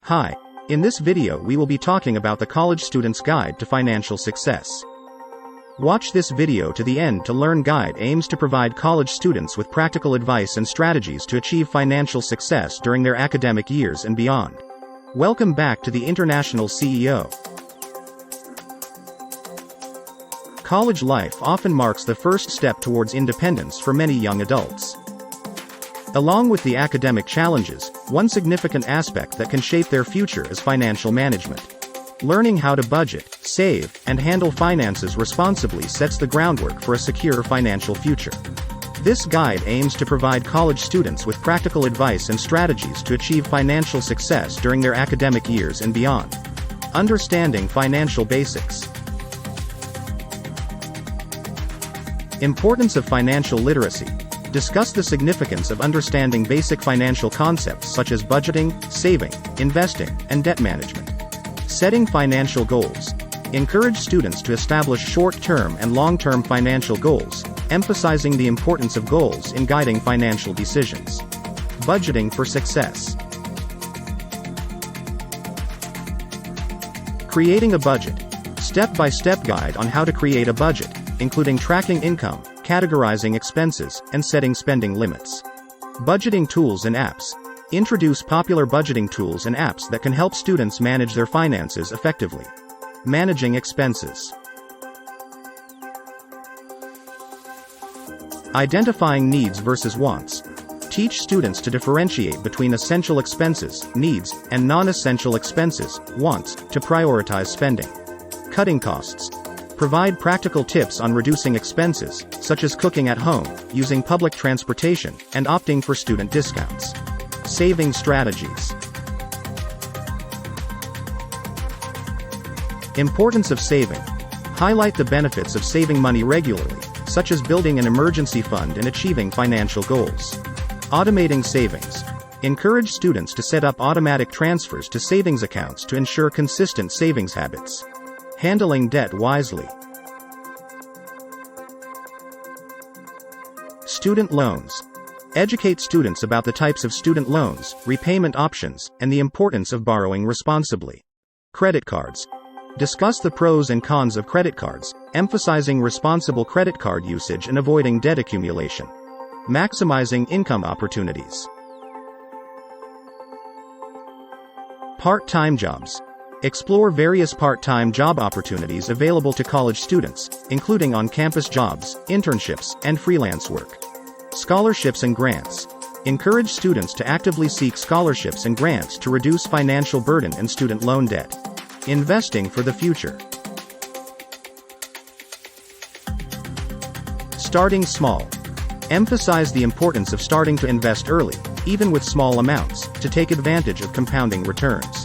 Hi. In this video we will be talking about the College Student's Guide to Financial Success. Watch this video to the end to learn. Guide aims to provide college students with practical advice and strategies to achieve financial success during their academic years and beyond. Welcome back to the International CEO. College life often marks the first step towards independence for many young adults. Along with the academic challenges, one significant aspect that can shape their future is financial management. Learning how to budget, save, and handle finances responsibly sets the groundwork for a secure financial future. This guide aims to provide college students with practical advice and strategies to achieve financial success during their academic years and beyond. Understanding financial basics. Importance of financial literacy. Discuss the significance of understanding basic financial concepts such as budgeting, saving, investing, and debt management. Setting financial goals. Encourage students to establish short-term and long-term financial goals, emphasizing the importance of goals in guiding financial decisions. Budgeting for success. Creating a budget. Step-by-step guide on how to create a budget, including tracking income, categorizing expenses, and setting spending limits. Budgeting tools and apps. Introduce popular budgeting tools and apps that can help students manage their finances effectively. Managing expenses. Identifying needs versus wants. Teach students to differentiate between essential expenses, needs, and non-essential expenses, wants, to prioritize spending. Cutting costs. Provide practical tips on reducing expenses, such as cooking at home, using public transportation, and opting for student discounts. Saving strategies. Importance of saving. Highlight the benefits of saving money regularly, such as building an emergency fund and achieving financial goals. Automating savings. Encourage students to set up automatic transfers to savings accounts to ensure consistent savings habits. Handling debt wisely. Student loans. Educate students about the types of student loans, repayment options, and the importance of borrowing responsibly. Credit cards. Discuss the pros and cons of credit cards, emphasizing responsible credit card usage and avoiding debt accumulation. Maximizing income opportunities. Part-time jobs. Explore various part-time job opportunities available to college students, including on-campus jobs, internships, and freelance work. Scholarships and grants. Encourage students to actively seek scholarships and grants to reduce financial burden and student loan debt. Investing for the future. Starting small. Emphasize the importance of starting to invest early, even with small amounts, to take advantage of compounding returns.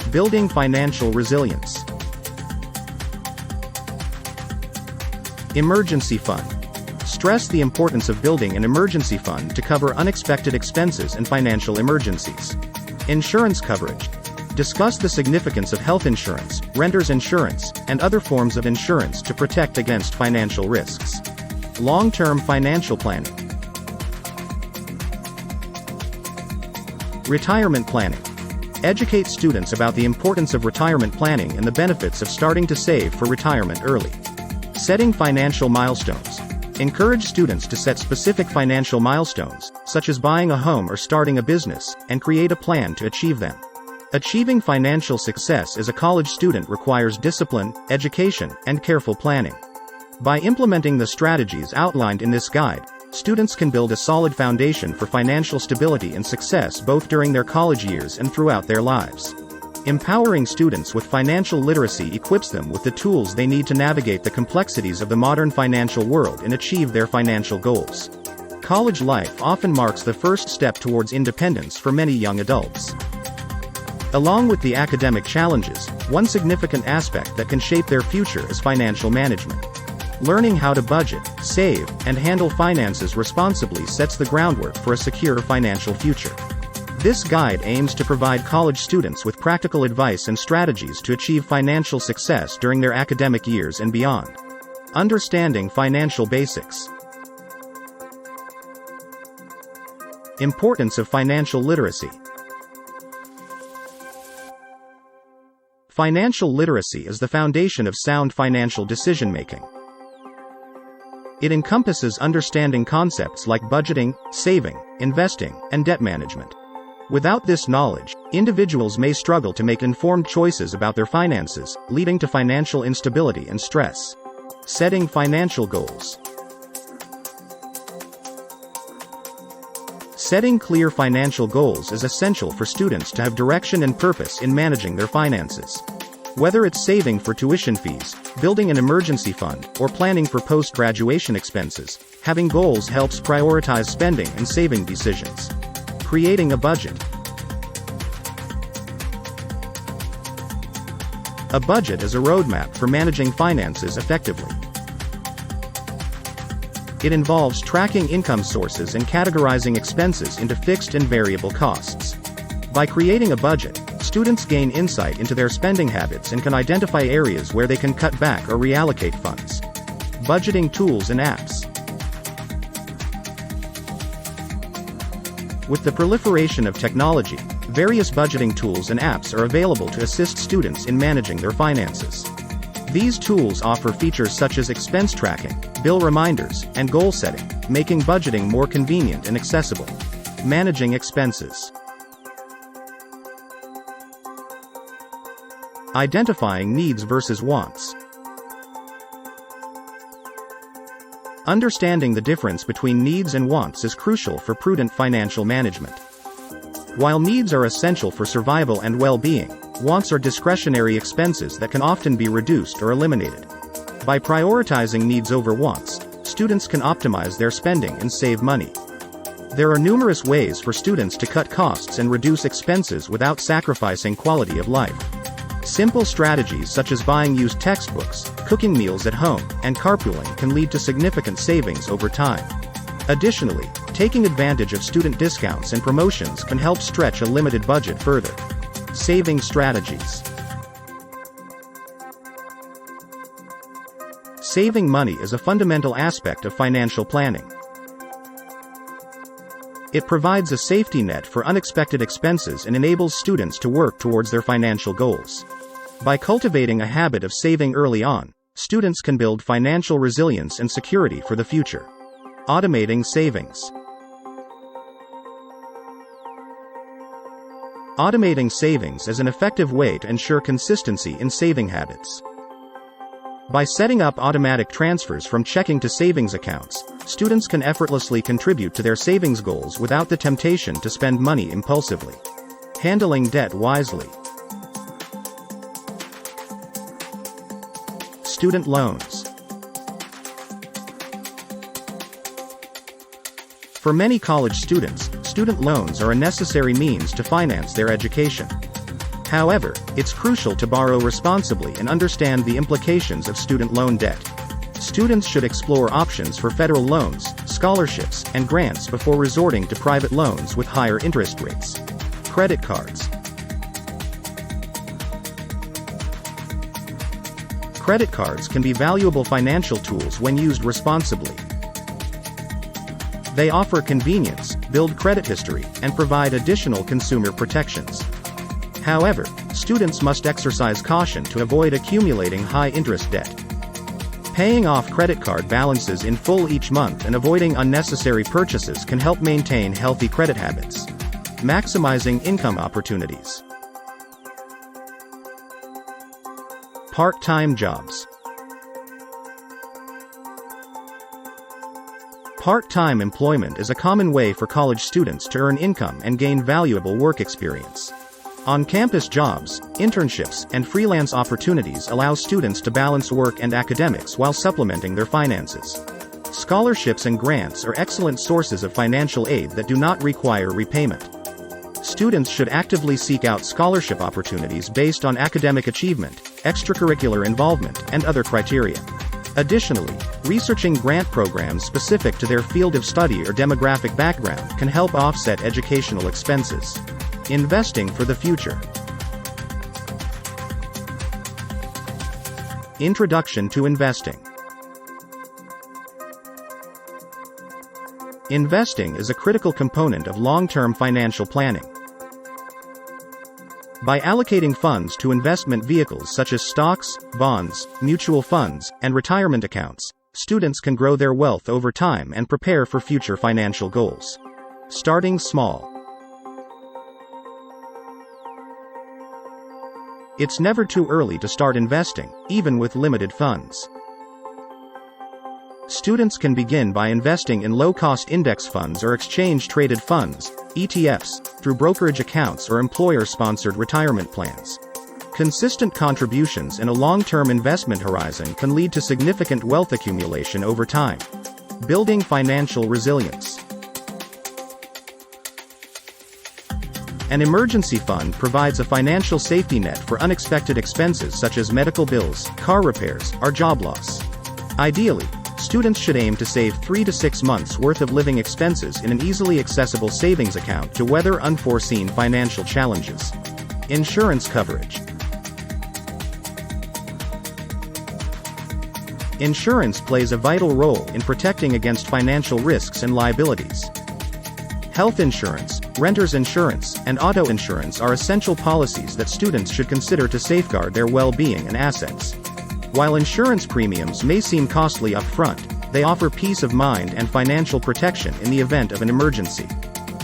Building financial resilience. Emergency fund. Stress the importance of building an emergency fund to cover unexpected expenses and financial emergencies. Insurance coverage. Discuss the significance of health insurance, renters insurance, and other forms of insurance to protect against financial risks. Long-term financial planning. Retirement planning. Educate students about the importance of retirement planning and the benefits of starting to save for retirement early. Setting financial milestones. Encourage students to set specific financial milestones, such as buying a home or starting a business, and create a plan to achieve them. Achieving financial success as a college student requires discipline, education, and careful planning. By implementing the strategies outlined in this guide, students can build a solid foundation for financial stability and success both during their college years and throughout their lives. Empowering students with financial literacy equips them with the tools they need to navigate the complexities of the modern financial world and achieve their financial goals. College life often marks the first step towards independence for many young adults. Along with the academic challenges, one significant aspect that can shape their future is financial management. Learning how to budget, save, and handle finances responsibly sets the groundwork for a secure financial future. This guide aims to provide college students with practical advice and strategies to achieve financial success during their academic years and beyond. Understanding financial basics. Importance of financial literacy. Financial literacy is the foundation of sound financial decision-making. It encompasses understanding concepts like budgeting, saving, investing, and debt management. Without this knowledge, individuals may struggle to make informed choices about their finances, leading to financial instability and stress. Setting financial goals. Setting clear financial goals is essential for students to have direction and purpose in managing their finances. Whether it's saving for tuition fees, building an emergency fund, or planning for post-graduation expenses, having goals helps prioritize spending and saving decisions. Creating a budget. A budget is a roadmap for managing finances effectively. It involves tracking income sources and categorizing expenses into fixed and variable costs. By creating a budget, students gain insight into their spending habits and can identify areas where they can cut back or reallocate funds. Budgeting tools and apps. With the proliferation of technology, various budgeting tools and apps are available to assist students in managing their finances. These tools offer features such as expense tracking, bill reminders, and goal setting, making budgeting more convenient and accessible. Managing expenses. Identifying needs versus wants. Understanding the difference between needs and wants is crucial for prudent financial management. While needs are essential for survival and well-being, wants are discretionary expenses that can often be reduced or eliminated. By prioritizing needs over wants, students can optimize their spending and save money. There are numerous ways for students to cut costs and reduce expenses without sacrificing quality of life. Simple strategies such as buying used textbooks, cooking meals at home, and carpooling can lead to significant savings over time. Additionally, taking advantage of student discounts and promotions can help stretch a limited budget further. Saving strategies. Saving money is a fundamental aspect of financial planning. It provides a safety net for unexpected expenses and enables students to work towards their financial goals. By cultivating a habit of saving early on, students can build financial resilience and security for the future. Automating savings. Automating savings is an effective way to ensure consistency in saving habits. By setting up automatic transfers from checking to savings accounts, students can effortlessly contribute to their savings goals without the temptation to spend money impulsively. Handling debt wisely. Student loans. For many college students, student loans are a necessary means to finance their education. However, it's crucial to borrow responsibly and understand the implications of student loan debt. Students should explore options for federal loans, scholarships, and grants before resorting to private loans with higher interest rates. Credit cards. Credit cards can be valuable financial tools when used responsibly. They offer convenience, build credit history, and provide additional consumer protections. However, students must exercise caution to avoid accumulating high-interest debt. Paying off credit card balances in full each month and avoiding unnecessary purchases can help maintain healthy credit habits. Maximizing income opportunities. Part-time jobs. Part-time employment is a common way for college students to earn income and gain valuable work experience. On-campus jobs, internships, and freelance opportunities allow students to balance work and academics while supplementing their finances. Scholarships and grants are excellent sources of financial aid that do not require repayment. Students should actively seek out scholarship opportunities based on academic achievement, extracurricular involvement, and other criteria. Additionally, researching grant programs specific to their field of study or demographic background can help offset educational expenses. Investing for the future. Introduction to investing. Investing is a critical component of long-term financial planning. By allocating funds to investment vehicles such as stocks, bonds, mutual funds, and retirement accounts, students can grow their wealth over time and prepare for future financial goals. Starting small. It's never too early to start investing, even with limited funds. Students can begin by investing in low-cost index funds or exchange-traded funds, ETFs, through brokerage accounts or employer-sponsored retirement plans. Consistent contributions and a long-term investment horizon can lead to significant wealth accumulation over time. Building financial resilience. An emergency fund provides a financial safety net for unexpected expenses such as medical bills, car repairs, or job loss. Ideally, students should aim to save 3 to 6 months' worth of living expenses in an easily accessible savings account to weather unforeseen financial challenges. Insurance coverage. Insurance plays a vital role in protecting against financial risks and liabilities. Health insurance, renter's insurance, and auto insurance are essential policies that students should consider to safeguard their well-being and assets. While insurance premiums may seem costly up front, they offer peace of mind and financial protection in the event of an emergency.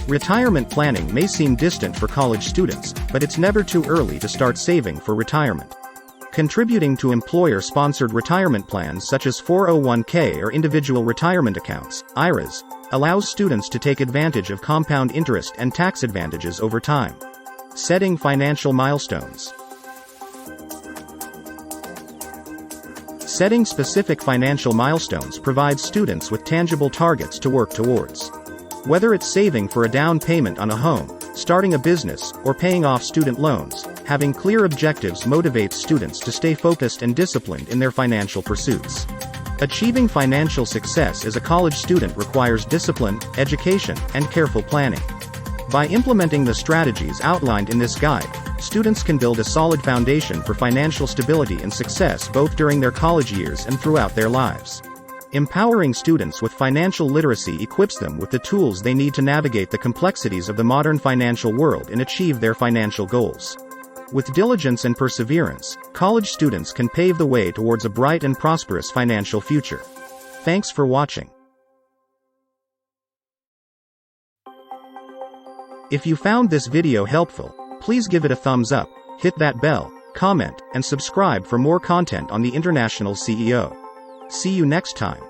Retirement planning may seem distant for college students, but it's never too early to start saving for retirement. Contributing to employer-sponsored retirement plans such as 401k or individual retirement accounts, IRAs, allows students to take advantage of compound interest and tax advantages over time. Setting financial milestones. Setting specific financial milestones provides students with tangible targets to work towards. Whether it's saving for a down payment on a home, starting a business, or paying off student loans, having clear objectives motivates students to stay focused and disciplined in their financial pursuits. Achieving financial success as a college student requires discipline, education, and careful planning. By implementing the strategies outlined in this guide, students can build a solid foundation for financial stability and success both during their college years and throughout their lives. Empowering students with financial literacy equips them with the tools they need to navigate the complexities of the modern financial world and achieve their financial goals. With diligence and perseverance, college students can pave the way towards a bright and prosperous financial future. Thanks for watching. If you found this video helpful, please give it a thumbs up, hit that bell, comment, and subscribe for more content on the International CEO. See you next time.